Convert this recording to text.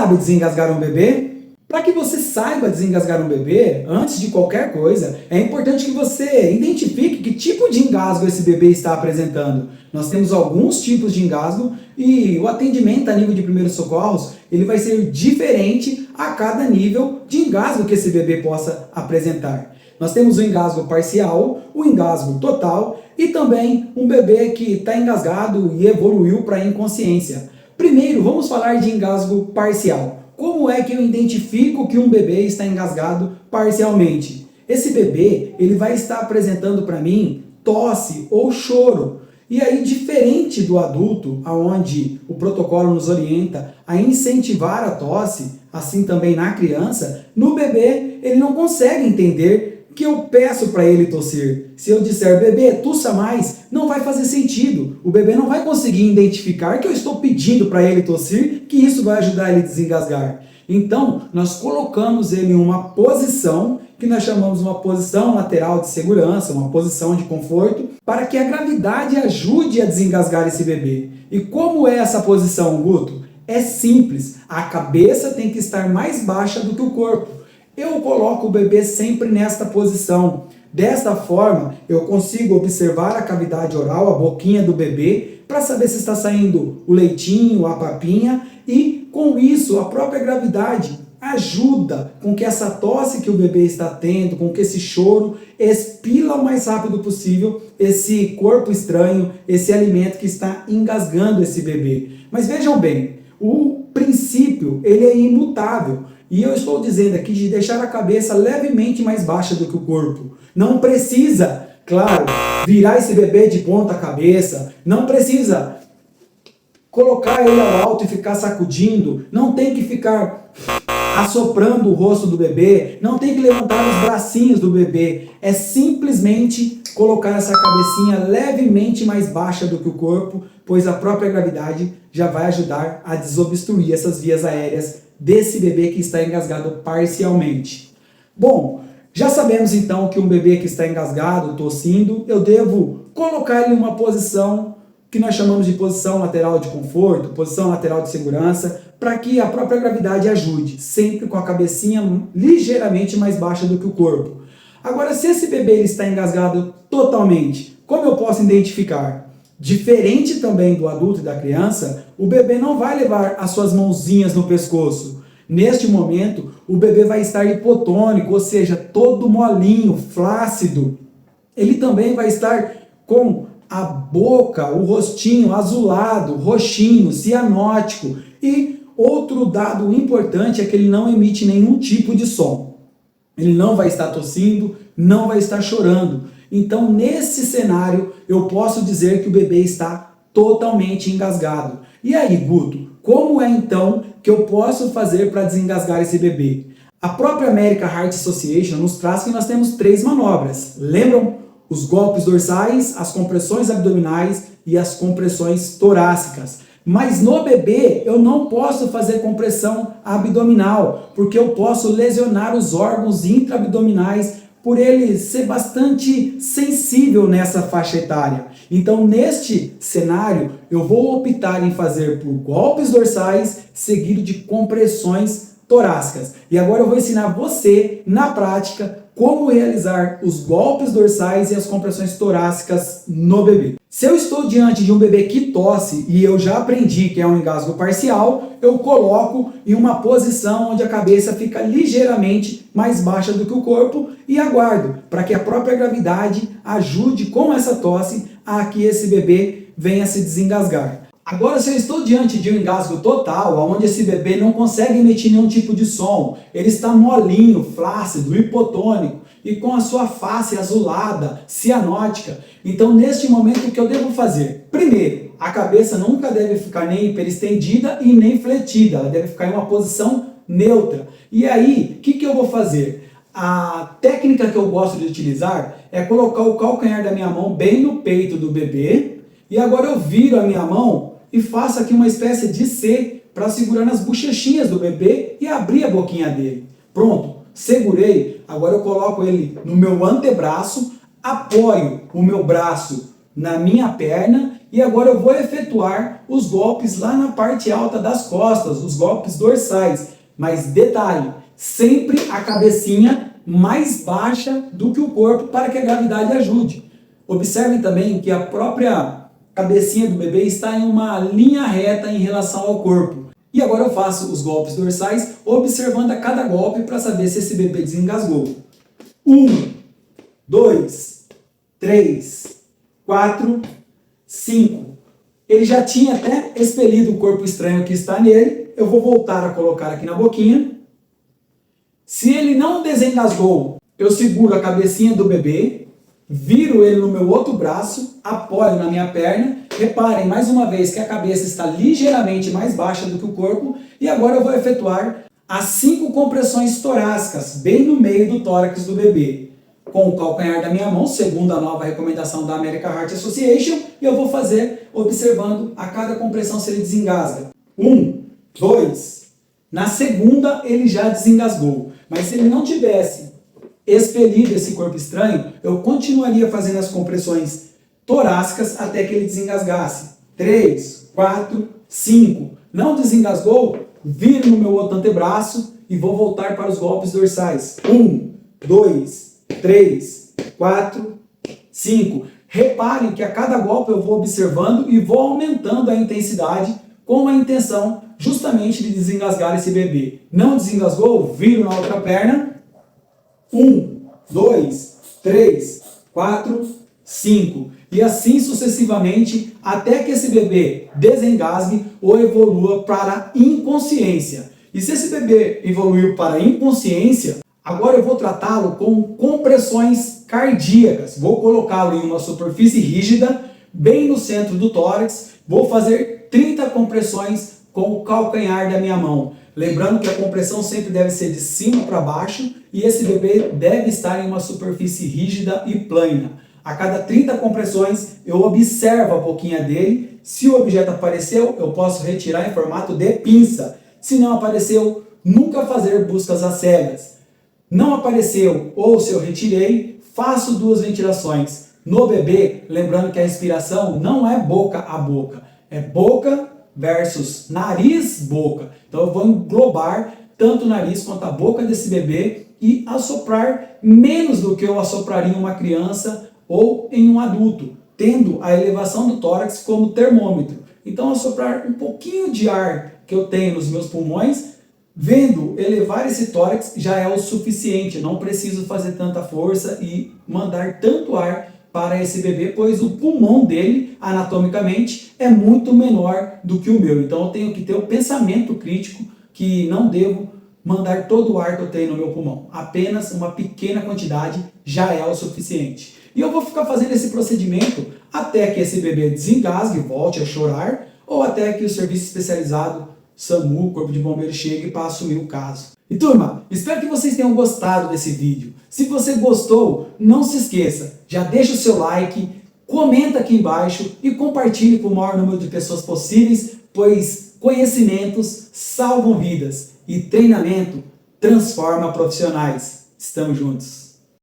sabe desengasgar um bebê? Para que você saiba desengasgar um bebê, antes de qualquer coisa, é importante que você identifique que tipo de engasgo esse bebê está apresentando. Nós temos alguns tipos de engasgo e o atendimento a nível de primeiros socorros, ele vai ser diferente a cada nível de engasgo que esse bebê possa apresentar. Nós temos o engasgo parcial, o engasgo total e também um bebê que está engasgado e evoluiu para a inconsciência. Primeiro, vamos falar de engasgo parcial. Como é que eu identifico que um bebê está engasgado parcialmente? Esse bebê, ele vai estar apresentando para mim tosse ou choro. E aí, diferente do adulto, onde o protocolo nos orienta a incentivar a tosse, assim também na criança, no bebê ele não consegue entender que eu peço para ele tossir. Se eu disser, bebê, tussa mais, não vai fazer sentido. O bebê não vai conseguir identificar que eu estou pedindo para ele tossir, que isso vai ajudar ele a desengasgar. Então, nós colocamos ele em uma posição que nós chamamos uma posição lateral de segurança, uma posição de conforto, para que a gravidade ajude a desengasgar esse bebê. E como é essa posição, Guto? É simples, a cabeça tem que estar mais baixa do que o corpo. Eu coloco o bebê sempre nesta posição. Desta forma, eu consigo observar a cavidade oral, a boquinha do bebê, para saber se está saindo o leitinho, a papinha, e com isso a própria gravidade ajuda com que essa tosse que o bebê está tendo, com que esse choro expila o mais rápido possível esse corpo estranho, esse alimento que está engasgando esse bebê. Mas vejam bem, o princípio ele é imutável. E eu estou dizendo aqui de deixar a cabeça levemente mais baixa do que o corpo. Não precisa, claro, virar esse bebê de ponta cabeça. Não precisa colocar ele ao alto e ficar sacudindo. Não tem que ficar assoprando o rosto do bebê. Não tem que levantar os bracinhos do bebê. É simplesmente colocar essa cabecinha levemente mais baixa do que o corpo, pois a própria gravidade já vai ajudar a desobstruir essas vias aéreas desse bebê que está engasgado parcialmente. Bom, já sabemos então que um bebê que está engasgado, tossindo, eu devo colocar ele em uma posição que nós chamamos de posição lateral de conforto, posição lateral de segurança, para que a própria gravidade ajude, sempre com a cabecinha ligeiramente mais baixa do que o corpo. Agora, se esse bebê ele está engasgado totalmente, como eu posso identificar? Diferente também do adulto e da criança, o bebê não vai levar as suas mãozinhas no pescoço. Neste momento, o bebê vai estar hipotônico, ou seja, todo molinho, flácido. Ele também vai estar com a boca, o rostinho azulado, roxinho, cianótico. E outro dado importante é que ele não emite nenhum tipo de som. Ele não vai estar tossindo, não vai estar chorando. Então, nesse cenário, eu posso dizer que o bebê está totalmente engasgado. E aí, Guto, como é então que eu posso fazer para desengasgar esse bebê? A própria American Heart Association nos traz que nós temos 3 manobras. Lembram? Os golpes dorsais, as compressões abdominais e as compressões torácicas. Mas no bebê eu não posso fazer compressão abdominal, porque eu posso lesionar os órgãos intraabdominais por ele ser bastante sensível nessa faixa etária. Então, neste cenário, eu vou optar em fazer por golpes dorsais, seguido de compressões torácicas. E agora eu vou ensinar você, na prática, como realizar os golpes dorsais e as compressões torácicas no bebê. Se eu estou diante de um bebê que tosse e eu já aprendi que é um engasgo parcial, eu coloco em uma posição onde a cabeça fica ligeiramente mais baixa do que o corpo e aguardo para que a própria gravidade ajude com essa tosse a que esse bebê venha se desengasgar. Agora, se eu estou diante de um engasgo total, onde esse bebê não consegue emitir nenhum tipo de som, ele está molinho, flácido, hipotônico e com a sua face azulada, cianótica, então neste momento o que eu devo fazer? Primeiro, a cabeça nunca deve ficar nem hiperestendida e nem fletida, ela deve ficar em uma posição neutra. E aí, o que eu vou fazer? A técnica que eu gosto de utilizar é colocar o calcanhar da minha mão bem no peito do bebê e agora eu viro a minha mão e faço aqui uma espécie de C para segurar nas bochechinhas do bebê e abrir a boquinha dele. Pronto, segurei, agora eu coloco ele no meu antebraço, apoio o meu braço na minha perna E agora eu vou efetuar os golpes lá na parte alta das costas, os golpes dorsais. Mas detalhe, sempre a cabecinha mais baixa do que o corpo para que a gravidade ajude. Observem também que a própria cabecinha do bebê está em uma linha reta em relação ao corpo. E agora eu faço os golpes dorsais, observando a cada golpe para saber se esse bebê desengasgou. 1, 2, 3, 4, 5. Ele já tinha até expelido o corpo estranho que está nele. Eu vou voltar a colocar aqui na boquinha. Se ele não desengasgou, eu seguro a cabecinha do bebê, viro ele no meu outro braço, apoio na minha perna. Reparem mais uma vez que a cabeça está ligeiramente mais baixa do que o corpo. E agora eu vou efetuar as 5 compressões torácicas, bem no meio do tórax do bebê. Com o calcanhar da minha mão, segundo a nova recomendação da American Heart Association, e eu vou fazer observando a cada compressão se ele desengasga. 1, 2. Na segunda ele já desengasgou, mas se ele não tivesse expelido esse corpo estranho, eu continuaria fazendo as compressões torácicas até que ele desengasgasse. 3, 4, 5. Não desengasgou? Viro no meu outro antebraço e vou voltar para os golpes dorsais. 1, 2, 3, 4, 5. Reparem que a cada golpe eu vou observando e vou aumentando a intensidade com a intenção justamente de desengasgar esse bebê. Não desengasgou? Viro na outra perna. 1, 2, 3, 4, 5. E assim sucessivamente até que esse bebê desengasgue ou evolua para inconsciência. E se esse bebê evoluiu para inconsciência, agora eu vou tratá-lo com compressões cardíacas. Vou colocá-lo em uma superfície rígida, bem no centro do tórax. Vou fazer 30 compressões com o calcanhar da minha mão. Lembrando que a compressão sempre deve ser de cima para baixo e esse bebê deve estar em uma superfície rígida e plana. A cada 30 compressões eu observo a boquinha dele. Se o objeto apareceu, eu posso retirar em formato de pinça. Se não apareceu, nunca fazer buscas às cegas. Não apareceu ou se eu retirei, faço 2 ventilações. No bebê, lembrando que a respiração não é boca a boca, é boca versus nariz-boca. Então eu vou englobar tanto o nariz quanto a boca desse bebê e assoprar menos do que eu assopraria em uma criança ou em um adulto, tendo a elevação do tórax como termômetro. Então assoprar um pouquinho de ar que eu tenho nos meus pulmões, vendo elevar esse tórax já é o suficiente. Não preciso fazer tanta força e mandar tanto ar para esse bebê, pois o pulmão dele, anatomicamente, é muito menor do que o meu. Então eu tenho que ter o pensamento crítico que não devo mandar todo o ar que eu tenho no meu pulmão. Apenas uma pequena quantidade já é o suficiente. E eu vou ficar fazendo esse procedimento até que esse bebê desengasgue, volte a chorar, ou até que o serviço especializado, SAMU, Corpo de Bombeiros, chegue para assumir o caso. E turma, espero que vocês tenham gostado desse vídeo. Se você gostou, não se esqueça, já deixa o seu like, comenta aqui embaixo e compartilhe com o maior número de pessoas possíveis, pois conhecimentos salvam vidas e treinamento transforma profissionais. Estamos juntos!